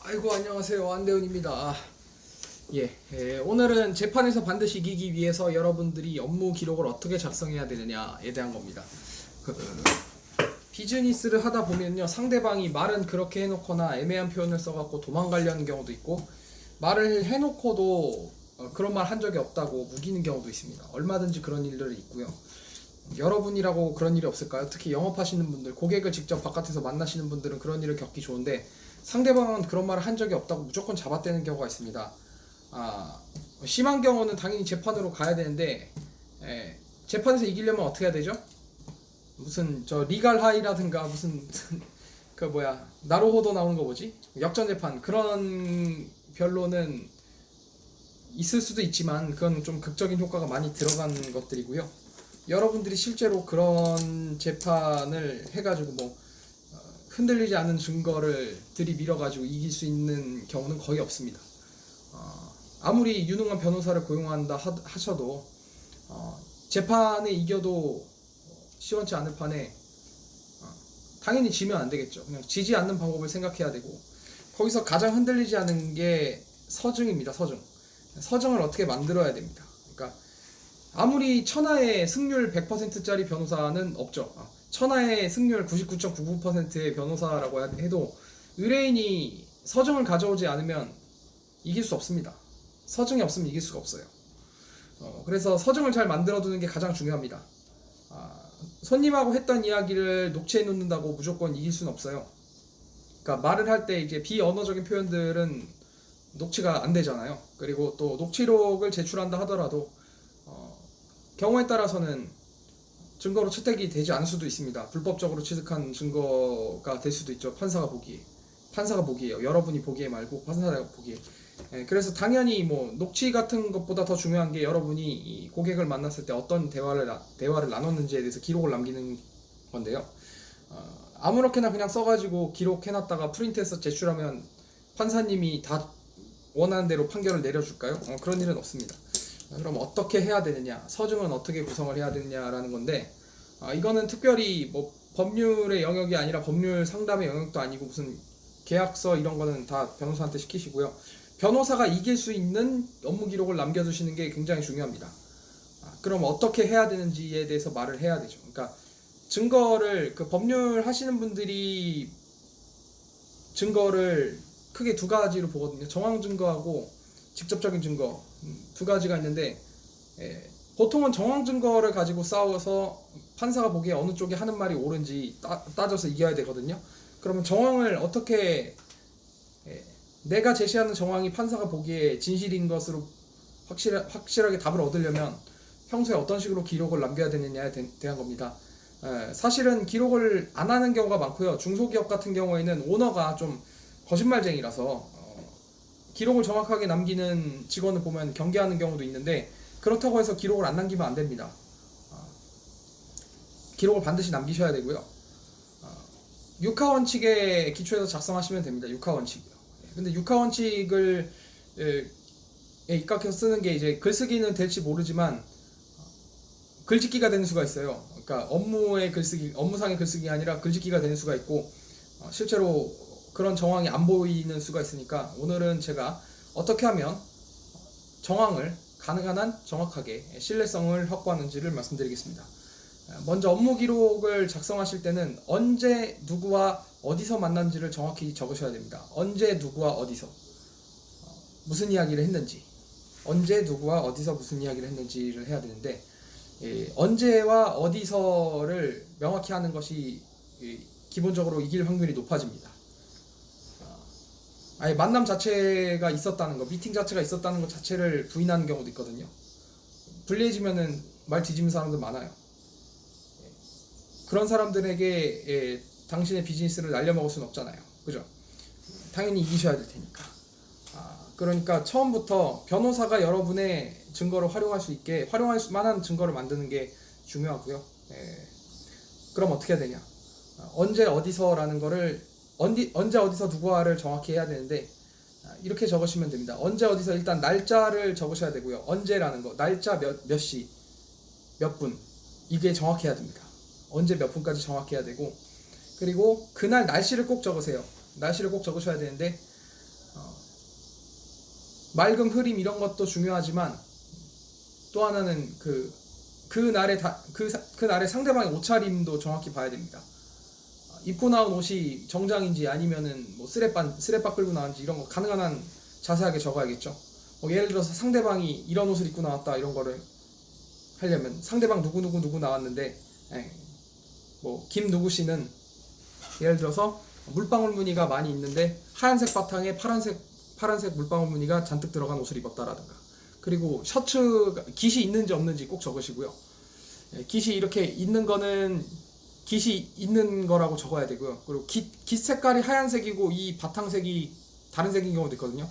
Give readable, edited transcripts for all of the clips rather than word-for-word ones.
아이고 안녕하세요, 안대훈입니다. 오늘은 재판에서 반드시 이기기 위해서 여러분들이 업무 기록을 어떻게 작성해야 되느냐에 대한 겁니다. 그, 비즈니스를 하다 보면요, 상대방이 말은 그렇게 해놓거나 애매한 표현을 써갖고 도망가려는 경우도 있고, 말을 해놓고도 그런 말 한 적이 없다고 우기는 경우도 있습니다. 얼마든지 그런 일들이 있고요. 여러분이라고 그런 일이 없을까요? 특히 영업하시는 분들, 고객을 직접 바깥에서 만나시는 분들은 그런 일을 겪기 좋은데, 상대방은 그런 말을 한 적이 없다고 무조건 잡아떼는 경우가 있습니다. 심한 경우는 당연히 재판으로 가야 되는데, 재판에서 이기려면 어떻게 해야 되죠? 무슨 리갈 하이라든가 무슨 나루호도 나오는 거 뭐지? 역전재판, 그런 별로는 있을 수도 있지만 그건 좀 극적인 효과가 많이 들어간 것들이고요. 여러분들이 실제로 그런 재판을 해가지고 흔들리지 않은 증거를 들이밀어가지고 이길 수 있는 경우는 거의 없습니다. 아무리 유능한 변호사를 고용한다 하셔도 재판에 이겨도 시원치 않을 판에 당연히 지면 안 되겠죠. 그냥 지지 않는 방법을 생각해야 되고, 거기서 가장 흔들리지 않은 게 서증입니다. 서증을 어떻게 만들어야 됩니다. 그러니까 아무리 천하의 승률 100%짜리 변호사는 없죠. 천하의 승률 99.99%의 변호사라고 해도 의뢰인이 서증을 가져오지 않으면 이길 수 없습니다. 서증이 없으면 이길 수가 없어요. 그래서 서증을 잘 만들어두는 게 가장 중요합니다. 손님하고 했던 이야기를 녹취해 놓는다고 무조건 이길 수는 없어요. 그러니까 말을 할 때 이제 비언어적인 표현들은 녹취가 안 되잖아요. 그리고 또 녹취록을 제출한다 하더라도 경우에 따라서는 증거로 채택이 되지 않을 수도 있습니다. 불법적으로 취득한 증거가 될 수도 있죠. 판사가 보기에요. 여러분이 보기에 말고 판사가 보기에. 그래서 당연히 녹취 같은 것보다 더 중요한 게 여러분이 이 고객을 만났을 때 어떤 대화를 나눴는지에 대해서 기록을 남기는 건데요. 아무렇게나 그냥 써가지고 기록해놨다가 프린트해서 제출하면 판사님이 다 원하는 대로 판결을 내려줄까요? 그런 일은 없습니다. 그럼 어떻게 해야 되느냐, 서증은 어떻게 구성을 해야 되느냐라는 건데, 이거는 특별히 법률의 영역이 아니라 법률 상담의 영역도 아니고 무슨 계약서 이런 거는 다 변호사한테 시키시고요. 변호사가 이길 수 있는 업무 기록을 남겨두시는 게 굉장히 중요합니다. 그럼 어떻게 해야 되는지에 대해서 말을 해야 되죠. 그러니까 증거를, 법률 하시는 분들이 증거를 크게 두 가지로 보거든요. 정황 증거하고 직접적인 증거, 두 가지가 있는데, 보통은 정황 증거를 가지고 싸워서 판사가 보기에 어느 쪽이 하는 말이 옳은지 따져서 이겨야 되거든요. 그러면 정황을 어떻게, 내가 제시하는 정황이 판사가 보기에 진실인 것으로 확실하게 답을 얻으려면 평소에 어떤 식으로 기록을 남겨야 되느냐에 대한 겁니다. 사실은 기록을 안 하는 경우가 많고요. 중소기업 같은 경우에는 오너가 좀 거짓말쟁이라서 기록을 정확하게 남기는 직원을 보면 경계하는 경우도 있는데, 그렇다고 해서 기록을 안 남기면 안 됩니다. 기록을 반드시 남기셔야 되고요. 육하원칙에 기초해서 작성하시면 됩니다. 육하원칙이요. 근데 육하원칙을 입각해서 쓰는 게 이제 글쓰기는 될지 모르지만 글짓기가 되는 수가 있어요. 그러니까 업무상의 글쓰기가 아니라 글짓기가 되는 수가 있고, 실제로 그런 정황이 안 보이는 수가 있으니까 오늘은 제가 어떻게 하면 정황을 가능한 한 정확하게 신뢰성을 확보하는지를 말씀드리겠습니다. 먼저 업무 기록을 작성하실 때는 언제 누구와 어디서 만난지를 정확히 적으셔야 됩니다. 언제 누구와 어디서 무슨 이야기를 했는지, 언제 누구와 어디서 무슨 이야기를 했는지를 해야 되는데, 언제와 어디서를 명확히 하는 것이 기본적으로 이길 확률이 높아집니다. 아예 만남 자체가 있었다는 거, 미팅 자체가 있었다는 것 자체를 부인하는 경우도 있거든요. 불리해지면은 말 뒤집는 사람들 많아요. 그런 사람들에게 당신의 비즈니스를 날려먹을 수는 없잖아요. 그죠? 당연히 이기셔야 될 테니까. 그러니까 처음부터 변호사가 여러분의 증거를 활용할 만한 증거를 만드는 게 중요하고요. 그럼 어떻게 해야 되냐? 언제 어디서라는 거를 언제 어디서 누구와를 정확히 해야 되는데, 이렇게 적으시면 됩니다. 언제 어디서 일단 날짜를 적으셔야 되고요. 언제라는 거, 날짜 몇 시, 몇 분, 이게 정확해야 됩니다. 언제 몇 분까지 정확해야 되고, 그리고 그날 날씨를 꼭 적으세요. 날씨를 꼭 적으셔야 되는데, 맑음, 흐림 이런 것도 중요하지만 또 하나는 그날의 상대방의 옷차림도 정확히 봐야 됩니다. 입고 나온 옷이 정장인지 아니면은 뭐 쓰레빠 끌고 나왔는지 이런 거 가능한 한 자세하게 적어야겠죠. 예를 들어서 상대방이 이런 옷을 입고 나왔다 이런 거를 하려면 상대방 누구 나왔는데 뭐 김 누구 씨는 예를 들어서 물방울 무늬가 많이 있는데 하얀색 바탕에 파란색 물방울 무늬가 잔뜩 들어간 옷을 입었다라든가, 그리고 셔츠가 깃이 있는지 없는지 꼭 적으시고요. 깃이 이렇게 있는 거는 깃이 있는 거라고 적어야 되고요. 그리고 깃 색깔이 하얀색이고 이 바탕색이 다른 색인 경우도 있거든요.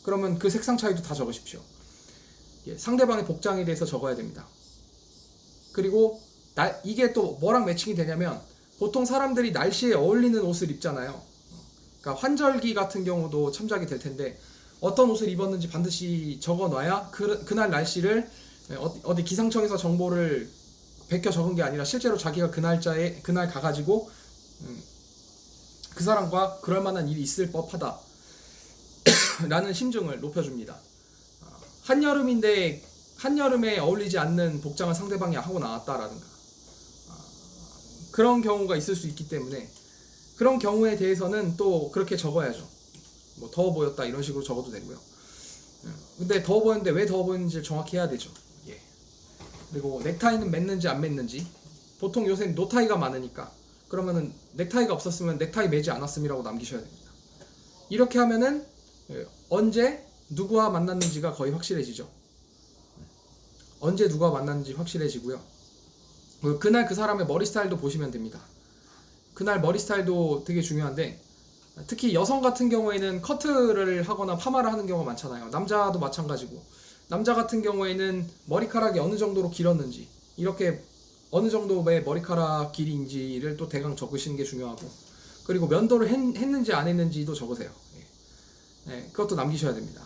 그러면 그 색상 차이도 다 적으십시오. 상대방의 복장에 대해서 적어야 됩니다. 그리고 이게 또 뭐랑 매칭이 되냐면 보통 사람들이 날씨에 어울리는 옷을 입잖아요. 그러니까 환절기 같은 경우도 참작이 될 텐데 어떤 옷을 입었는지 반드시 적어놔야 그날 날씨를 어디 기상청에서 정보를 베껴 적은 게 아니라 실제로 자기가 그날 가가지고 그 사람과 그럴 만한 일이 있을 법하다 라는 심증을 높여줍니다. 한여름인데 한여름에 어울리지 않는 복장을 상대방이 하고 나왔다라든가 그런 경우가 있을 수 있기 때문에 그런 경우에 대해서는 또 그렇게 적어야죠. 뭐 더워 보였다 이런 식으로 적어도 되고요. 근데 더워 보였는데 왜 더워 보였는지를 정확히 해야 되죠. 그리고 넥타이는 맸는지 안 맸는지, 보통 요새 노타이가 많으니까 그러면은 넥타이가 없었으면 넥타이 매지 않았음이라고 남기셔야 됩니다. 이렇게 하면은 언제 누구와 만났는지가 거의 확실해지죠. 언제 누가 만났는지 확실해지고요. 그날 그 사람의 머리 스타일도 보시면 됩니다. 그날 머리 스타일도 되게 중요한데 특히 여성 같은 경우에는 커트를 하거나 파마를 하는 경우가 많잖아요. 남자도 마찬가지고 남자 같은 경우에는 머리카락이 어느 정도로 길었는지, 이렇게 어느 정도의 머리카락 길이인지를 또 대강 적으시는 게 중요하고, 그리고 면도를 했는지 안 했는지도 적으세요. 그것도 남기셔야 됩니다.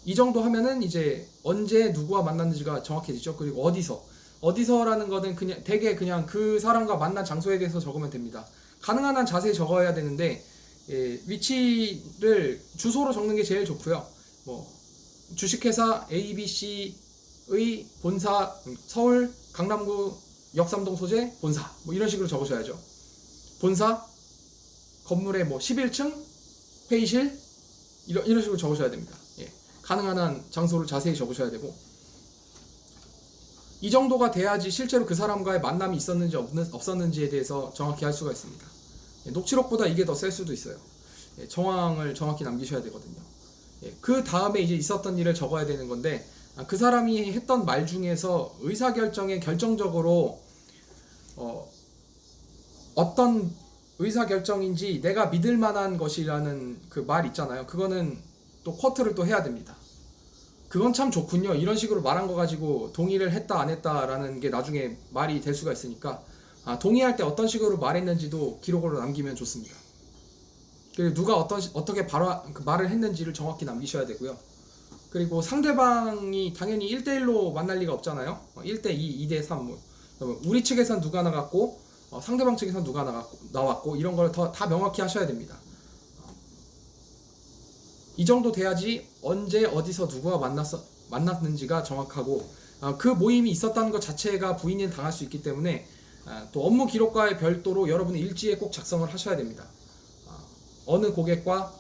이 정도 하면은 이제 언제 누구와 만났는지가 정확해지죠. 그리고 어디서라는 거는 대개 그냥 그 사람과 만난 장소에 대해서 적으면 됩니다. 가능한 한 자세히 적어야 되는데 위치를 주소로 적는 게 제일 좋고요. 뭐 주식회사 ABC의 본사 서울 강남구 역삼동 소재 본사 뭐 이런 식으로 적으셔야죠. 본사 건물의 뭐 11층 회의실 이런 식으로 적으셔야 됩니다. 가능한 한 장소를 자세히 적으셔야 되고, 이 정도가 돼야지 실제로 그 사람과의 만남이 있었는지 없었는지에 대해서 정확히 할 수가 있습니다. 녹취록보다 이게 더 셀 수도 있어요. 정황을 정확히 남기셔야 되거든요. 그 다음에 이제 있었던 일을 적어야 되는 건데, 그 사람이 했던 말 중에서 의사결정에 결정적으로 어떤 의사결정인지 내가 믿을 만한 것이라는 그 말 있잖아요. 그거는 또 쿼트를 또 해야 됩니다. 그건 참 좋군요. 이런 식으로 말한 거 가지고 동의를 했다 안 했다라는 게 나중에 말이 될 수가 있으니까 동의할 때 어떤 식으로 말했는지도 기록으로 남기면 좋습니다. 그리고 누가 어떻게 말을 했는지를 정확히 남기셔야 되고요. 그리고 상대방이 당연히 1대1로 만날 리가 없잖아요. 1대2, 2대3 뭐. 우리 측에선 누가 나갔고 상대방 측에선 누가 나왔고 이런 걸 다 명확히 하셔야 됩니다. 이 정도 돼야지 언제 어디서 누구와 만났는지가 정확하고 그 모임이 있었다는 것 자체가 부인을 당할 수 있기 때문에 또 업무 기록과의 별도로 여러분이 일지에 꼭 작성을 하셔야 됩니다. 어느 고객과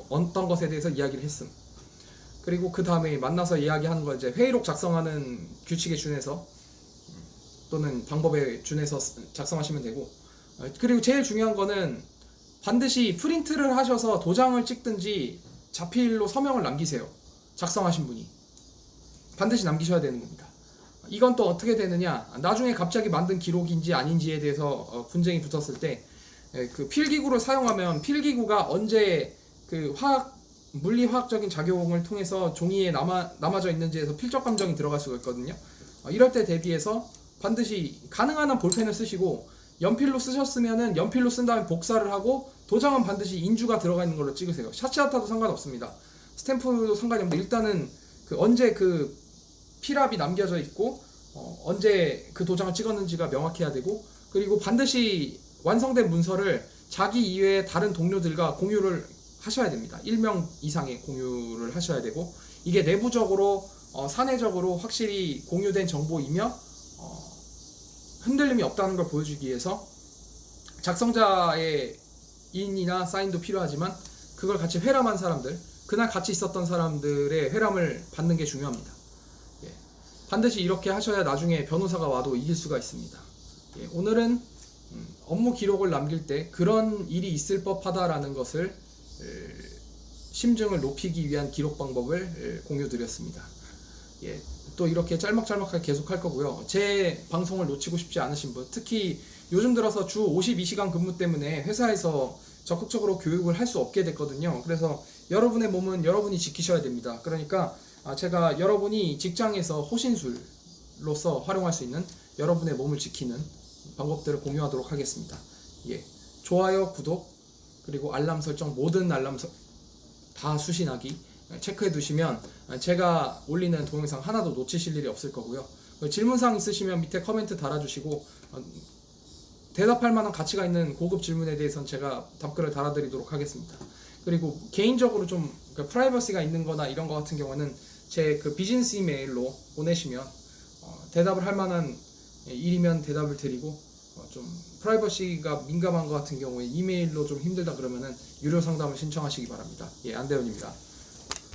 어떤 것에 대해서 이야기를 했음. 그리고 그 다음에 만나서 이야기하는 걸 이제 회의록 작성하는 규칙에 준해서 또는 방법에 준해서 작성하시면 되고, 그리고 제일 중요한 거는 반드시 프린트를 하셔서 도장을 찍든지 자필로 서명을 남기세요. 작성하신 분이 반드시 남기셔야 되는 겁니다. 이건 또 어떻게 되느냐, 나중에 갑자기 만든 기록인지 아닌지에 대해서 분쟁이 붙었을 때 그 필기구를 사용하면 필기구가 언제 그 물리화학적인 작용을 통해서 종이에 남아져 있는지에서 필적 감정이 들어갈 수가 있거든요. 이럴 때 대비해서 반드시 가능한 한 볼펜을 쓰시고, 연필로 쓰셨으면은 연필로 쓴 다음에 복사를 하고 도장은 반드시 인주가 들어가 있는 걸로 찍으세요. 샤치아타도 상관없습니다. 스탬프도 상관이 없는데 일단은 언제 그 필압이 남겨져 있고 언제 그 도장을 찍었는지가 명확해야 되고, 그리고 반드시 완성된 문서를 자기 이외의 다른 동료들과 공유를 하셔야 됩니다. 1명 이상의 공유를 하셔야 되고, 이게 내부적으로 사내적으로 확실히 공유된 정보이며 흔들림이 없다는 걸 보여주기 위해서 작성자의 인이나 사인도 필요하지만, 그걸 같이 회람한 사람들, 그날 같이 있었던 사람들의 회람을 받는 게 중요합니다. 예. 반드시 이렇게 하셔야 나중에 변호사가 와도 이길 수가 있습니다. 예. 오늘은 업무 기록을 남길 때 그런 일이 있을 법하다라는 것을 심증을 높이기 위한 기록 방법을 공유드렸습니다. 예, 또 이렇게 짤막짤막하게 계속 할 거고요. 제 방송을 놓치고 싶지 않으신 분, 특히 요즘 들어서 주 52시간 근무 때문에 회사에서 적극적으로 교육을 할 수 없게 됐거든요. 그래서 여러분의 몸은 여러분이 지키셔야 됩니다. 그러니까 제가 여러분이 직장에서 호신술로서 활용할 수 있는 여러분의 몸을 지키는 방법들을 공유하도록 하겠습니다. 예, 좋아요, 구독, 그리고 알람 설정, 모든 알람 다 수신하기 체크해 두시면 제가 올리는 동영상 하나도 놓치실 일이 없을 거고요. 질문사항 있으시면 밑에 코멘트 달아주시고, 대답할 만한 가치가 있는 고급 질문에 대해서는 제가 답글을 달아드리도록 하겠습니다. 그리고 개인적으로 좀 프라이버시가 있는 거나 이런 거 같은 경우는 제 그 비즈니스 이메일로 보내시면 대답을 할 만한 일이면 대답을 드리고, 좀 프라이버시가 민감한 것 같은 경우에 이메일로 좀 힘들다 그러면은 유료 상담을 신청하시기 바랍니다. 예, 안대현입니다.